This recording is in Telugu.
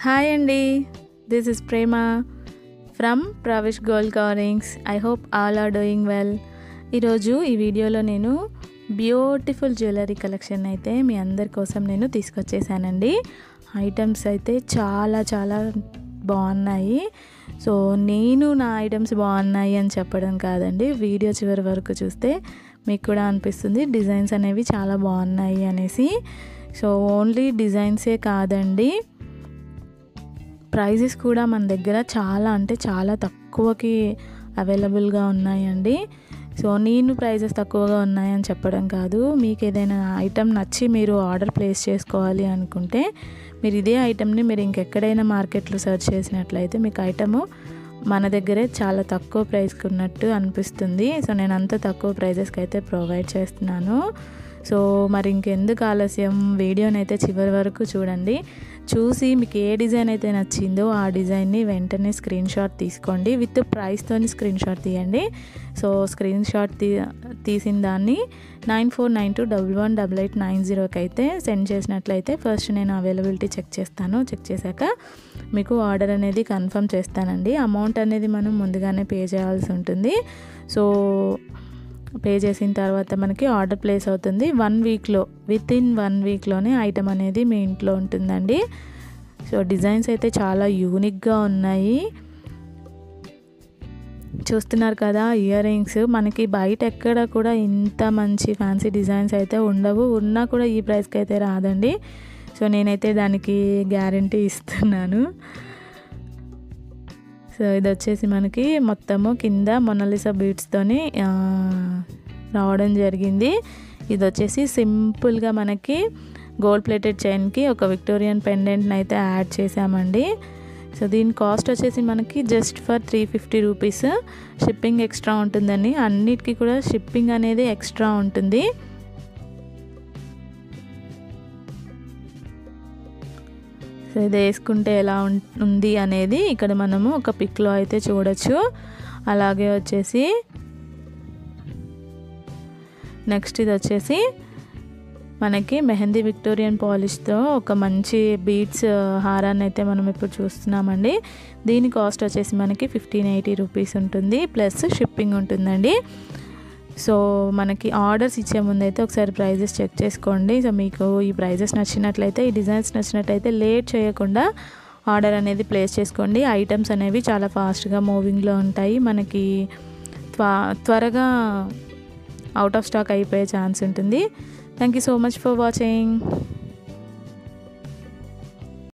హాయ్ అండి, this is Prema from Pravish gold coverings. I hope all are doing well. ఈరోజు ఈ వీడియోలో నేను బ్యూటిఫుల్ జ్యువెలరీ కలెక్షన్ అయితే మీ అందరి కోసం నేను తీసుకొచ్చేసానండి. ఐటమ్స్ అయితే చాలా చాలా బాగున్నాయి. సో నేను నా ఐటమ్స్ బాగున్నాయి అని చెప్పడం కాదండి, వీడియో చివరి వరకు చూస్తే మీకు కూడా అనిపిస్తుంది డిజైన్స్ అనేవి చాలా బాగున్నాయి అనేసి. సో ఓన్లీ డిజైన్సే కాదండి, ప్రైజెస్ కూడా మన దగ్గర చాలా అంటే చాలా తక్కువకి అవైలబుల్గా ఉన్నాయండి. సో నేను ప్రైజెస్ తక్కువగా ఉన్నాయని చెప్పడం కాదు, మీకు ఏదైనా ఐటెం నచ్చి మీరు ఆర్డర్ ప్లేస్ చేసుకోవాలి అనుకుంటే మీరు ఇదే ఐటెంని మీరు ఇంకెక్కడైనా మార్కెట్లో సెర్చ్ చేసినట్లయితే మీకు ఐటము మన దగ్గరే చాలా తక్కువ ప్రైస్కి ఉన్నట్టు అనిపిస్తుంది. సో నేను అంత తక్కువ ప్రైజెస్కి అయితే ప్రొవైడ్ చేస్తున్నాను. సో మరి ఇంకెందుకు ఆలస్యం, వీడియోని అయితే చివరి వరకు చూడండి. చూసి మీకు ఏ డిజైన్ అయితే నచ్చిందో ఆ డిజైన్ని వెంటనే స్క్రీన్ షాట్ తీసుకోండి, విత్ ప్రైస్తోని స్క్రీన్ షాట్ తీయండి. సో స్క్రీన్ షాట్ తీసిన దాన్ని 9492118890కి అయితే సెండ్ చేసినట్లయితే ఫస్ట్ నేను అవైలబిలిటీ చెక్ చేస్తాను. చెక్ చేశాక మీకు ఆర్డర్ అనేది కన్ఫర్మ్ చేస్తానండి. అమౌంట్ అనేది మనం ముందుగానే పే చేయాల్సి ఉంటుంది. సో పే చేసిన తర్వాత మనకి ఆర్డర్ ప్లేస్ అవుతుంది. 1 వీక్లో, విత్ ఇన్ 1 వీక్లోనే ఐటమ్ అనేది మీ ఇంట్లో ఉంటుందండి. సో డిజైన్స్ అయితే చాలా యూనిక్గా ఉన్నాయి, చూస్తున్నారు కదా. ఇయర్ రింగ్స్ మనకి బయట ఎక్కడ కూడా ఇంత మంచి ఫ్యాన్సీ డిజైన్స్ అయితే ఉండవు, ఉన్నా కూడా ఈ ప్రైస్కి అయితే రాదండి. సో నేనైతే దానికి గ్యారంటీ ఇస్తున్నాను. సో ఇది వచ్చేసి మనకి మొత్తము కింద మొనాలిసా బీడ్స్తోని రావడం జరిగింది. ఇది వచ్చేసి సింపుల్గా మనకి గోల్డ్ ప్లేటెడ్ చైన్కి ఒక విక్టోరియన్ పెండెంట్ని అయితే యాడ్ చేసామండి. సో దీని కాస్ట్ వచ్చేసి మనకి just for 350 rupees. Shipping extra ఉంటుందండి, అన్నిటికీ కూడా షిప్పింగ్ అనేది ఎక్స్ట్రా ఉంటుంది. సో ఇది వేసుకుంటే ఎలా ఉంది అనేది ఇక్కడ మనము ఒక పిక్లో అయితే చూడొచ్చు. అలాగే వచ్చేసి నెక్స్ట్ ఇది వచ్చేసి మనకి మెహందీ విక్టోరియన్ పాలిష్తో ఒక మంచి బీడ్స్ హారాన్ని అయితే మనం ఇప్పుడు చూస్తున్నామండి. దీని కాస్ట్ వచ్చేసి మనకి 1580 రూపీస్ ఉంటుంది, ప్లస్ షిప్పింగ్ ఉంటుందండి. సో మనకి ఆర్డర్స్ ఇచ్చే ముందు అయితే ఒకసారి ప్రైజెస్ చెక్ చేసుకోండి. సో మీకు ఈ ప్రైజెస్ నచ్చినట్లయితే, ఈ డిజైన్స్ నచ్చినట్లయితే లేట్ చేయకుండా ఆర్డర్ అనేది ప్లేస్ చేసుకోండి. ఐటమ్స్ అనేవి చాలా ఫాస్ట్గా మూవింగ్లో ఉంటాయి, మనకి త్వరగా అవుట్ ఆఫ్ స్టాక్ అయిపోయే ఛాన్స్ ఉంటుంది. Thank you so much for watching.